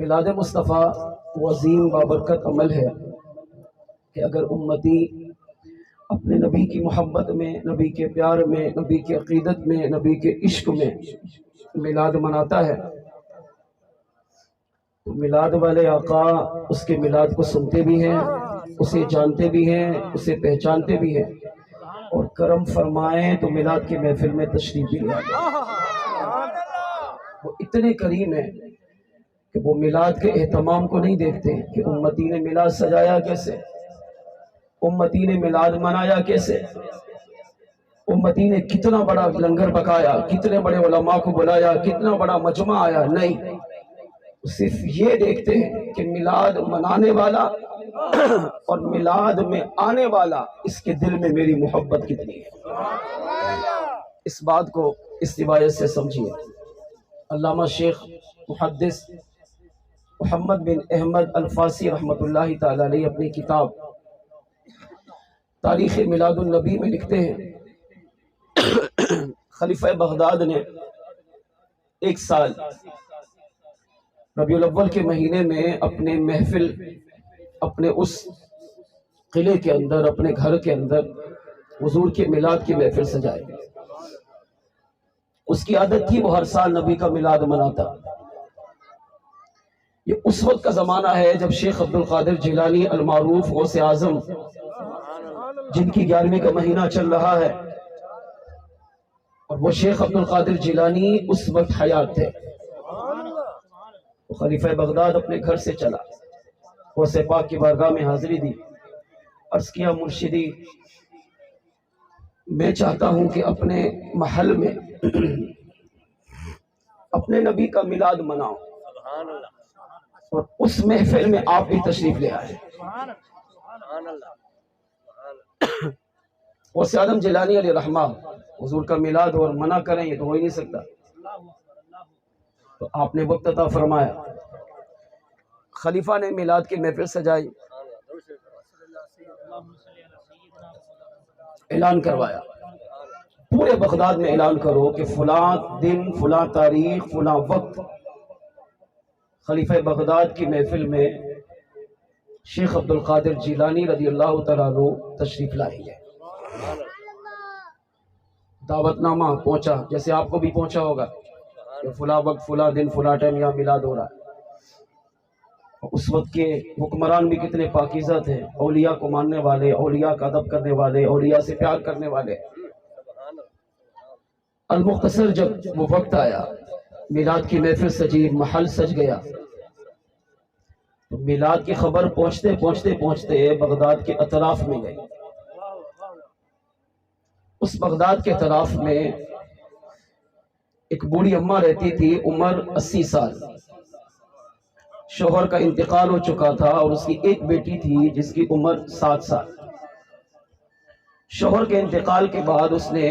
میلاد مصطفیٰ وہ عظیم بابرکت عمل ہے کہ اگر امتی اپنے نبی کی محبت میں، نبی کے پیار میں، نبی کی عقیدت میں، نبی کے عشق میں میلاد مناتا ہے تو میلاد والے آقا اس کے میلاد کو سنتے بھی ہیں، اسے جانتے بھی ہیں، اسے پہچانتے بھی ہیں، اور کرم فرمائیں تو میلاد کی محفل میں تشریف بھی لے آتے ہیں۔ وہ اتنے کریم ہیں کہ وہ میلاد کے اہتمام کو نہیں دیکھتے کہ امتی نے میلاد سجایا کیسے، امتی نے میلاد منایا کیسے، امتی نے کتنا بڑا لنگر پکایا، کتنے بڑے علماء کو بلایا، کتنا بڑا مجمع آیا، نہیں، صرف یہ دیکھتے ہیں کہ میلاد منانے والا اور میلاد میں آنے والا، اس کے دل میں میری محبت کتنی ہے۔ اس بات کو اس روایت سے سمجھیے۔ علامہ شیخ محدث محمد بن احمد الفاسی رحمۃ اللہ تعالی علیہ اپنی کتاب تاریخ میلاد النبی میں لکھتے ہیں، خلیفہ بغداد نے ایک سال ربیع الاول کے مہینے میں اپنے محفل، اپنے اس قلعے کے اندر، اپنے گھر کے اندر حضور کے میلاد کی محفل سجائے۔ اس کی عادت تھی وہ ہر سال نبی کا میلاد مناتا۔ یہ اس وقت کا زمانہ ہے جب شیخ عبد القادر جیلانی المعروف غوث اعظم، جن کی 11ویں کا مہینہ چل رہا ہے، اور وہ شیخ عبد القادر جیلانی اس وقت حیات تھے۔ خلیفہ بغداد اپنے گھر سے چلا، غوث پاک کی بارگاہ میں حاضری دی، عرض کیا مرشدی میں چاہتا ہوں کہ اپنے محل میں اپنے نبی کا میلاد مناؤں، اور اس محفل میں آپ بھی تشریف لے آئے۔ غوث اعظم جیلانی علیہ رحمہ حضور کا میلاد اور منع کریں یہ تو ہو ہی نہیں سکتا، تو آپ نے وقت عطا فرمایا، خلیفہ نے میلاد کی محفل سجائی، اعلان کروایا، پورے بغداد میں اعلان کرو کہ فلاں دن، فلاں تاریخ، فلاں وقت خلیفہ بغداد کی محفل میں شیخ عبد القادر جیلانی رضی اللہ تعالیٰ عنہ تشریف لائیں گے۔ دعوت نامہ پہنچا، جیسے آپ کو بھی پہنچا ہوگا کہ فلاں وقت، فلاں دن، فلاں ٹائم یہاں میلاد ہو رہا ہے۔ اس وقت کے حکمران بھی کتنے پاکیزہ تھے، اولیاء کو ماننے والے، اولیاء کا ادب کرنے والے، اولیاء سے پیار کرنے والے۔ المختصر جب وہ وقت آیا، میلاد کی محفل سجی، محل سج گیا، تو میلاد کی خبر پہنچتے پہنچتے پہنچتے بغداد کے اطراف میں گئی۔ اس بغداد کے اطراف میں ایک بوڑھی اماں رہتی تھی، عمر 80 سال، شوہر کا انتقال ہو چکا تھا، اور اس کی ایک بیٹی تھی جس کی عمر 7 سال۔ شوہر کے انتقال کے بعد اس نے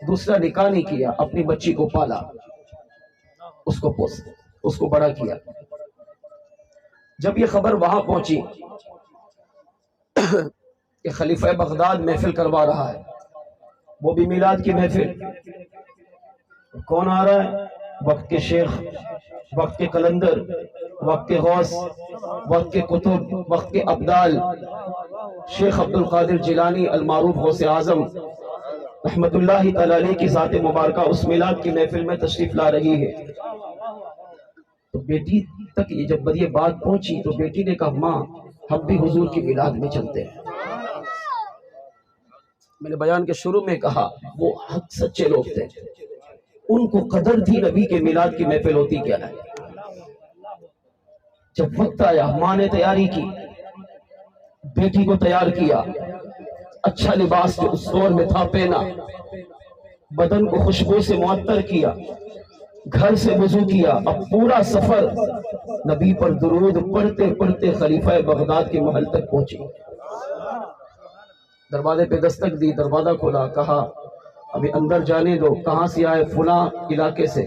دوسرا نکاح نہیں کیا، اپنی بچی کو پالا، اس کو پوسا، اس کو بڑا کیا۔ جب یہ خبر وہاں پہنچی کہ خلیفہ بغداد محفل کروا رہا ہے، وہ بھی میلاد کی محفل، کون آ رہا ہے؟ وقت کے شیخ، وقت کے قلندر، وقت کے غوث، وقت کے قطب، وقت کے ابدال، شیخ عبد القادر جیلانی المعروف غوث اعظم رحمت اللہ تعالی علیہ کی ذات مبارکہ اس میلاد کی محفل میں تشریف لا رہی ہے۔ تو بیٹی تک جب یہ بات پہنچی تو بیٹی نے کہا، ماں ہم بھی حضور کی میلاد میں چلتے ہیں۔ میں نے بیان کے شروع میں کہا وہ حق سچے لوگ تھے، ان کو قدر تھی نبی کے میلاد کی محفل ہوتی کیا ہے۔ جب وقت آیا، ماں نے تیاری کی، بیٹی کو تیار کیا، اچھا لباس جو اس دور میں تھا پہنا، بدن کو خوشبو سے معطر کیا، گھر سے وضو کیا، اب پورا سفر نبی پر درود پڑھتے پڑھتے خلیفہ بغداد کے محل تک پہنچی۔ دروازے پہ دستک دی، دروازہ کھولا، کہا ابھی اندر جانے دو۔ کہاں سے آئے؟ فلاں علاقے سے۔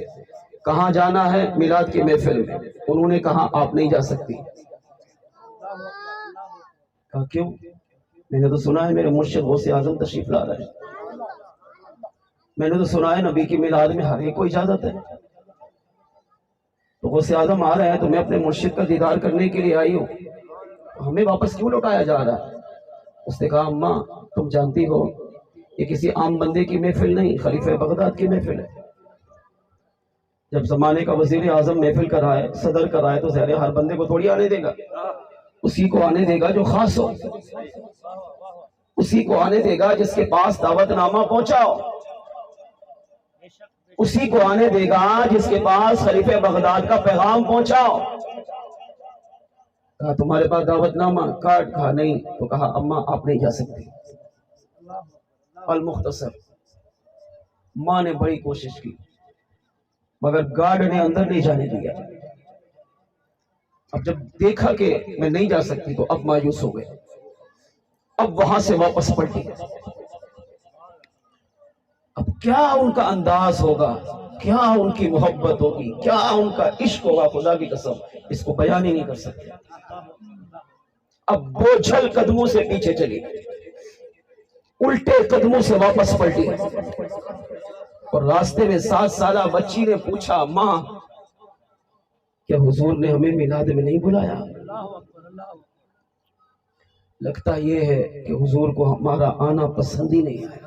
کہاں جانا ہے؟ میلاد کی محفل میں۔ انہوں نے کہا آپ نہیں جا سکتی۔ کہا کیوں؟ میں نے تو سنا ہے میرے مرشد غوث اعظم تشریف لا رہے ہیں، میں نے تو سنا ہے نبی کی میلاد میں ہر ایک کو اجازت ہے۔ تو غوث اعظم آ رہے ہیں تو میں اپنے مرشد کا دیدار کرنے کے لیے آئی ہوں، ہمیں واپس کیوں لوٹایا جا رہا ہے؟ اس نے کہا اماں تم جانتی ہو یہ کسی عام بندے کی محفل نہیں، خلیفہ بغداد کی محفل ہے۔ جب زمانے کا وزیر اعظم محفل کرائے، صدر کرائے، تو ظاہر ہر بندے کو تھوڑی آنے دے گا، اسی کو آنے دے گا جو خاص ہو، اسی کو آنے دے گا جس کے پاس دعوت نامہ پہنچا ہو، اسی کو آنے دے گا جس کے پاس خلیفہ بغداد کا پیغام پہنچا ہو۔ کہا تمہارے پاس دعوت نامہ کارڈ؟ کہا نہیں۔ تو کہا اماں آپ نہیں جا سکتی۔ المختصر، ماں نے بڑی کوشش کی مگر گارڈ نے اندر نہیں جانے دیا۔ اب جب دیکھا کہ میں نہیں جا سکتی تو اب مایوس ہو گئے، اب وہاں سے واپس پلٹی۔ اب کیا ان کا انداز ہوگا، کیا ان کی محبت ہوگی، کیا ان کا عشق ہوگا، خدا کی قسم اس کو بیان ہی نہیں کر سکتے۔ اب بوجھل قدموں سے پیچھے چلی، الٹے قدموں سے واپس پلٹی، اور راستے میں 7 سالہ بچی نے پوچھا ماں کیا حضور نے ہمیں میلاد میں نہیں بلایا؟ لگتا یہ ہے کہ حضور کو ہمارا آنا پسند ہی نہیں آیا۔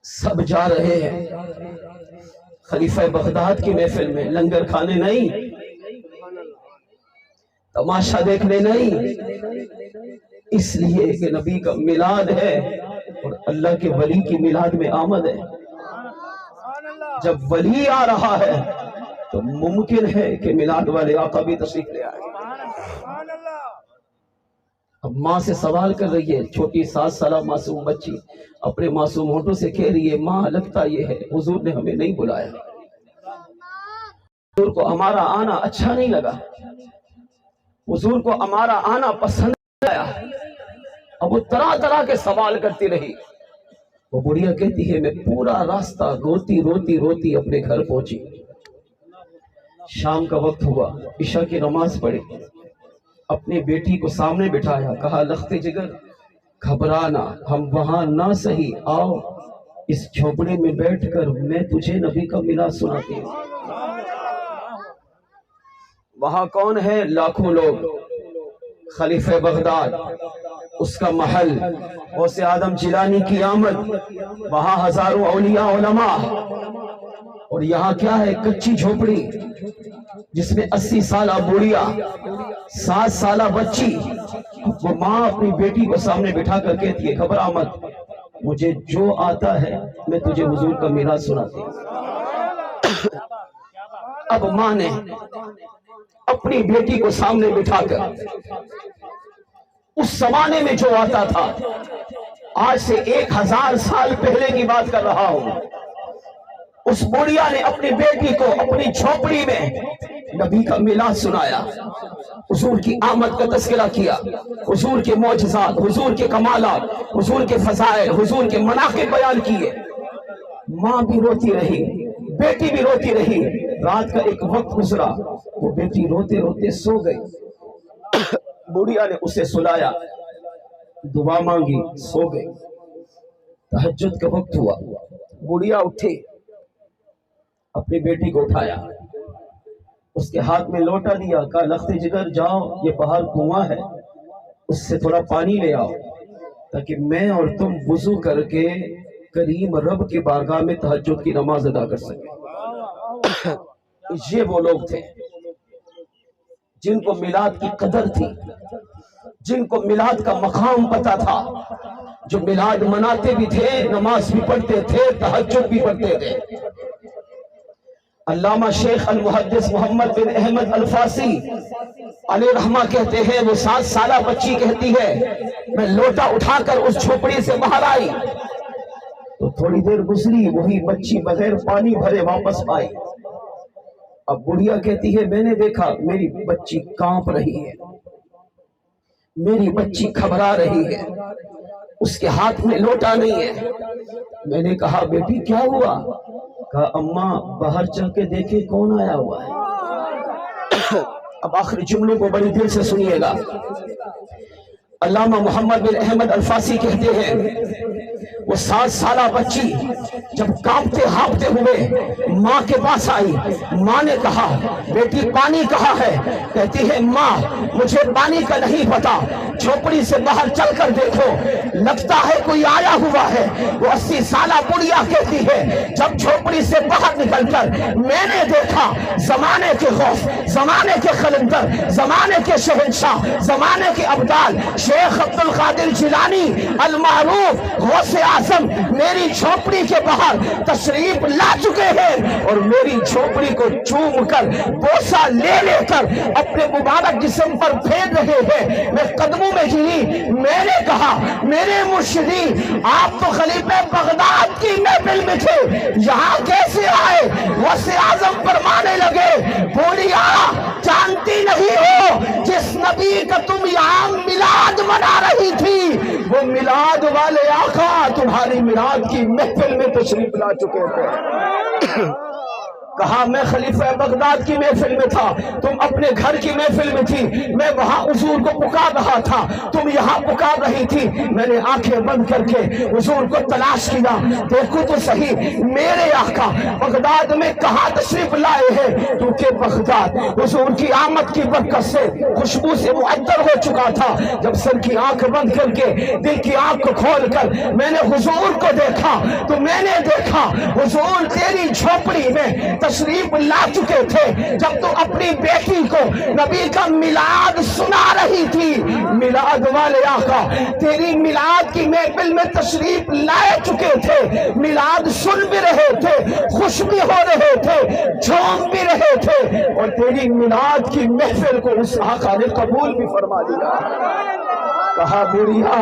سب جا رہے ہیں خلیفہ بغداد کی محفل میں، لنگر کھانے نہیں، تماشا دیکھنے نہیں، اس لیے کہ نبی کا میلاد ہے اور اللہ کے ولی کی میلاد میں آمد ہے۔ جب ولی آ رہا ہے تو ممکن ہے کہ میلاد والے آقا بھی تشریف لے آئے۔ اب ماں سے سوال کر رہی ہے، چھوٹی 7 سالہ معصوم بچی اپنے معصوم ہونٹوں سے کہہ رہی ہے ماں لگتا یہ ہے حضور نے ہمیں نہیں بلایا، حضور کو ہمارا آنا اچھا نہیں لگا، حضور کو ہمارا آنا پسند نہیں آیا۔ اب وہ طرح طرح کے سوال کرتی رہی۔ وہ بڑھیا کہتی ہے میں پورا راستہ روتی روتی روتی اپنے گھر پہنچی۔ شام کا وقت ہوا، عشاء کی نماز پڑھی، اپنی بیٹی کو سامنے بٹھایا، کہا لخت جگر گھبرانا، ہم وہاں نہ سہی، آؤ اس جھوپڑے میں بیٹھ کر میں تجھے نبی کا میلاد سناتی ہوں۔ وہاں کون ہے؟ لاکھوں لوگ، خلیفہ بغداد، اس کا محل، غوث اعظم جیلانی کی آمد، وہاں ہزاروں اولیاء علماء، اور یہاں کیا ہے؟ کچی جھوپڑی جس میں 80 سالہ بوڑھیا، 7 سالہ بچی۔ وہ ماں اپنی بیٹی کو سامنے بٹھا کر کہتی ہے گھبرا مت، مجھے جو آتا ہے میں تجھے حضور کا میلاد سناتی ہوں۔ اب ماں نے اپنی بیٹی کو سامنے بٹھا کر اس زمانے میں جو آتا تھا، آج سے 1000 سال پہلے کی بات کر رہا ہوں، اس بڑھیا نے اپنی بیٹی کو اپنی جھوپڑی میں نبی کا میلاد سنایا، حضور کی آمد کا تذکرہ کیا، حضور کے معجزات، حضور کے کمالات، حضور کے فضائل، حضور کے مناقب بیان کیے۔ ماں بھی روتی رہی، بیٹی بھی روتی رہی۔ رات کا ایک وقت گزرا، وہ بیٹی روتے روتے سو گئی، بڑھیا نے اسے سلایا، دعا مانگی، سو گئی۔ تہجد کا وقت ہوا، بڑھیا اٹھی، اپنی بیٹی کو اٹھایا، اس کے ہاتھ میں لوٹا دیا، کہا لخت جگر جاؤ یہ باہر کنواں ہے، اس سے تھوڑا پانی لے آؤ تاکہ میں اور تم وضو کر کے کریم رب کی بارگاہ میں تہجد کی نماز ادا کر سکیں۔ یہ وہ لوگ تھے جن کو میلاد کی قدر تھی، جن کو میلاد کا مقام پتا تھا، جو میلاد مناتے بھی تھے، نماز بھی پڑھتے تھے، تہجد بھی پڑھتے تھے۔ علامہ شیخ المحدث محمد بن احمد الفاسی علیہ رحمہ کہتے ہیں، وہ 7 سالہ بچی کہتی ہے میں لوٹا اٹھا کر اس جھوپڑی سے باہر آئی تو تھوڑی دیر گزری، وہی بچی بغیر پانی بھرے واپس آئی۔ اب بڑھیا کہتی ہے میں نے دیکھا میری بچی کانپ رہی ہے، میری بچی گھبرا رہی ہے، اس کے ہاتھ میں لوٹا نہیں ہے۔ میں نے کہا بیٹی کیا ہوا؟ کہا اماں باہر چل کے دیکھے کون آیا ہوا ہے۔ اب آخری جملوں کو بڑی دل سے سنیے گا۔ علامہ محمد بن احمد الفاسی کہتے ہیں وہ 7 سالہ بچی جب کانپتے ہانپتے ہوئے ماں کے پاس آئی، ماں نے کہا بیٹی پانی کہاں ہے؟ کہتی ہے ماں مجھے پانی کا نہیں پتا، جھوپڑی سے باہر چل کر دیکھو لگتا ہے کوئی آیا ہوا ہے۔ وہ 80 سالہ بڑھیا کہتی ہے جب جھوپڑی سے باہر نکل کر میں نے دیکھا زمانے کے خوف، زمانے کے قلندر، زمانے کے شہنشاہ، زمانے کے ابدال شیخ عبد القادر جیلانی المعروف غوث اعظم میری جھوپڑی کے باہر تشریف لا چکے ہیں اور میری جھوپڑی کو چوم کر بوسہ لے لے کر اپنے مبارک جسم پر پھیر رہے ہیں۔ میں قدموں میں گری، میں نے کہا میرے مرشدی آپ تو خلیفہ بغداد کی محفل میں تھے، یہاں کیسے آئے؟ غوث اعظم فرمانے لگے بوڑھیا جانتی نہیں ہو جس نبی کا تم یہاں میلاد منا رہی تھی وہ میلاد والے آقا تمہاری میلاد کی محفل میں تشریف لا چکے تھے۔ کہا میں خلیفہ بغداد کی محفل میں تھا، تم اپنے گھر کی محفل میں تھی، میں وہاں حضور کو پکار رہا تھا، تم یہاں پکار رہی تھی۔ میں نے آنکھیں بند کر کے حضور کو تلاش کیا، دیکھو تو صحیح میرے آقا بغداد میں کہاں تشریف لائے ہیں، کیونکہ بغداد حضور کی آمد کی برکت سے خوشبو سے معطر ہو چکا تھا۔ جب سر کی آنکھ بند کر کے دل کی آنکھ کو کھول کر میں نے حضور کو دیکھا تو میں نے دیکھا حضور تیری جھوپڑی میں تشریف لا چکے تھے جب تو اپنی بیٹی کو نبی کا میلاد سنا رہی تھی۔ میلاد والے آقا تیری میلاد کی محفل میں تشریف لائے چکے تھے، میلاد سن بھی رہے تھے، خوش بھی ہو رہے تھے، جھوم بھی رہے تھے اور تیری میلاد کی محفل کو اس آقا نے قبول بھی فرما لیا۔ کہا بڑھیا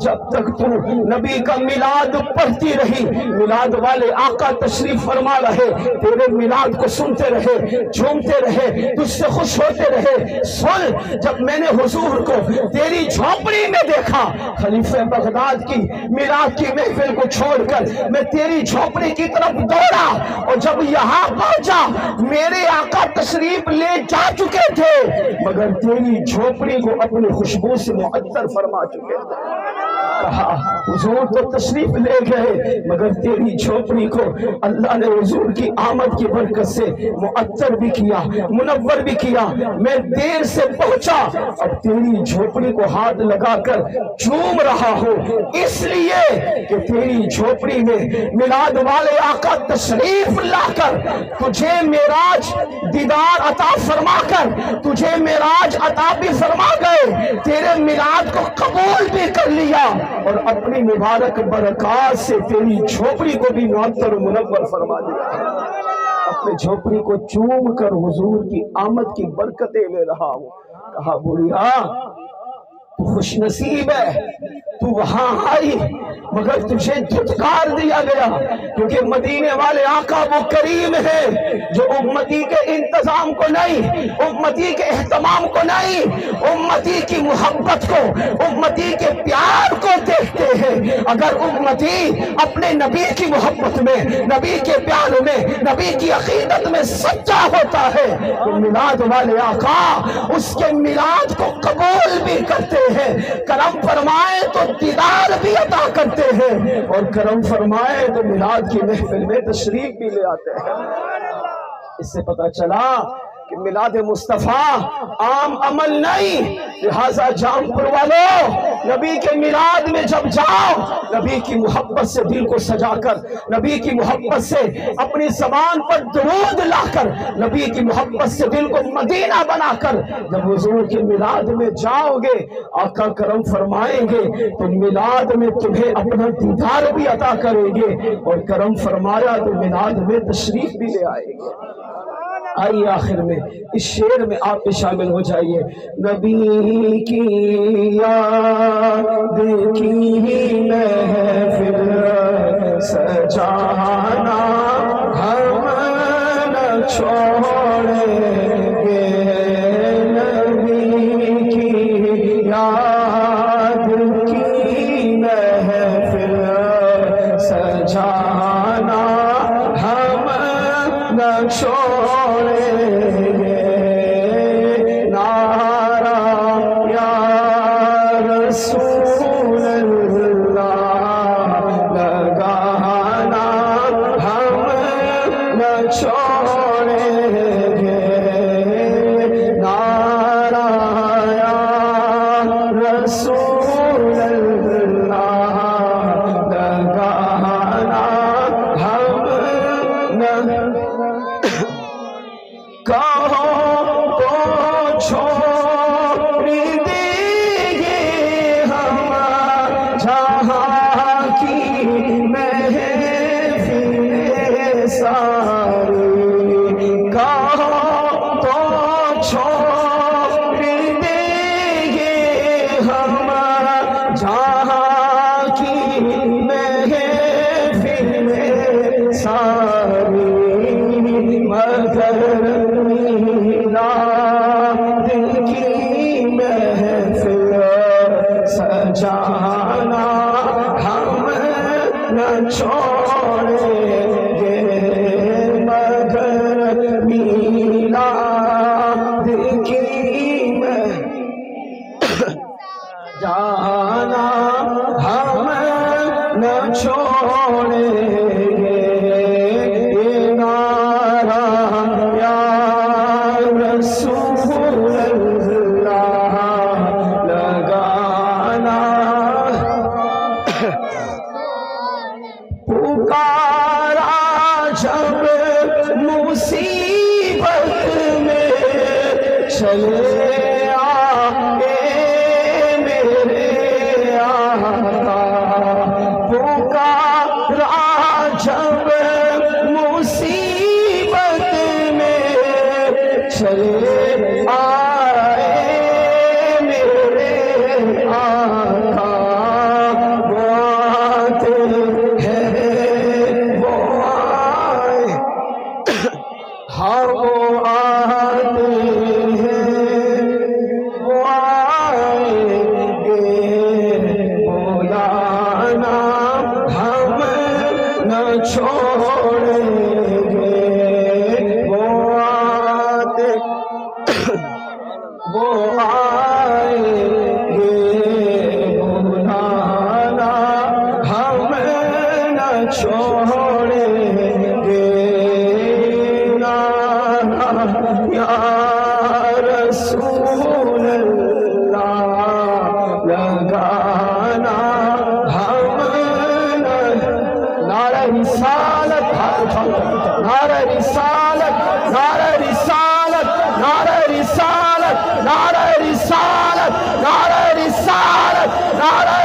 جب تک تو نبی کا میلاد پڑھتی رہی میلاد والے آقا تشریف فرما رہے، تیرے میلاد کو سنتے رہے، جھومتے رہے، تجھ سے خوش ہوتے رہے۔ سن جب میں نے حضور کو تیری جھوپڑی میں دیکھا، خلیفہ بغداد کی میلاد کی محفل کو چھوڑ کر میں تیری جھوپڑی کی طرف دوڑا اور جب یہاں پہنچا میرے آقا تشریف لے جا چکے تھے مگر تیری جھوپڑی کو اپنی خوشبو سے معطر فرما چکے تھے۔ کہا حضور تو تشریف لے گئے مگر تیری جھوپڑی کو اللہ نے حضور کی آمد کی برکت سے معطر بھی کیا، منور بھی کیا۔ میں دیر سے پہنچا، اب تیری جھوپڑی کو ہاتھ لگا کر چوم رہا ہوں اس لیے کہ تیری جھوپڑی میں میلاد والے آقا تشریف لا کر تجھے معراج دیدار عطا فرما کر تجھے معراج عطا بھی فرما گئے، تیرے میلاد کو قبول بھی کر لیا اور اپنی مبارک برکات سے تیری جھوپڑی کو بھی معطر و منور فرما دیا۔ اپنے جھوپڑی کو چوم کر حضور کی آمد کی برکتیں لے رہا ہوں۔ کہا بڑھیا تو خوش نصیب ہے، تو وہاں آئی مگر تجھے دھتکار دیا گیا کیونکہ مدینے والے آقا وہ کریم ہے جو امتی کے انتظام کو نہیں، امتی کے اہتمام کو نہیں، امتی کی محبت کو، امتی کے پیار کو دیکھتے ہیں۔ اگر امتی اپنے نبی کی محبت میں، نبی کے پیار میں، نبی کی عقیدت میں سچا ہوتا ہے تو میلاد والے آقا اس کے میلاد کو قبول بھی کرتے ہیں، کرم فرمائے تو دیدار بھی عطا کرتے ہیں اور کرم فرمائے تو میلاد کی محفل میں تشریف بھی لے آتے ہیں۔ اس سے پتہ چلا کہ میلاد مصطفیٰ عام عمل نہیں، لہٰذا جام پور والوں نبی کے میلاد میں جب جاؤ نبی کی محبت سے دل کو سجا کر، نبی کی محبت سے اپنی زبان پر درود لا کر، نبی کی محبت سے دل کو مدینہ بنا کر جب حضور کے میلاد میں جاؤ گے آقا کرم فرمائیں گے تو میلاد میں تمہیں اپنا دیدار بھی عطا کریں گے اور کرم فرمایا تو میلاد میں تشریف بھی لے آئیں گے۔ آئیے آخر میں اس شعر میں آپ شامل ہو جائیے۔ نبی کی یاد کی محفل سجانا ہم نہ چھوڑیں گے، نبی کی یاد کی محفل سجانا ہم نہ چھوڑیں گے، نعرہ یا رسول کہو تو چھوڑ دیں گے ہم جہاں کی محفل ساری، کہو تو چھوڑ دیں گے ہم جہاں کی محفل ساری، مگر میلاد کی محفل سجانا ہم نہ چھوڑیں گے، مگر میلاد کی جانا ہم نہ چھوڑیں گے، نعرہ یا رسول اللہ لگانا، پکارا جب مصیبت میں چلے آئے میرے آقا، پکارا جب مصیبت میں چلے آئے میرے آقا، وہ آتے ہیں وہ آئے، ہاں وہ آتے ہیں وہ آئیں گے، مولانا ہم نہ چھوڑیں گے، وہ آتے وہ آئیں گے، مولانا ہم نہ چھوڑیں گے، یا رسول اللہ لگانا ہم نعرہ رسالت، نعرہ رسالت، نعرہ رسالت، نعرہ رسالت، نعرہ رسالت، نعرہ رسالت، نعرہ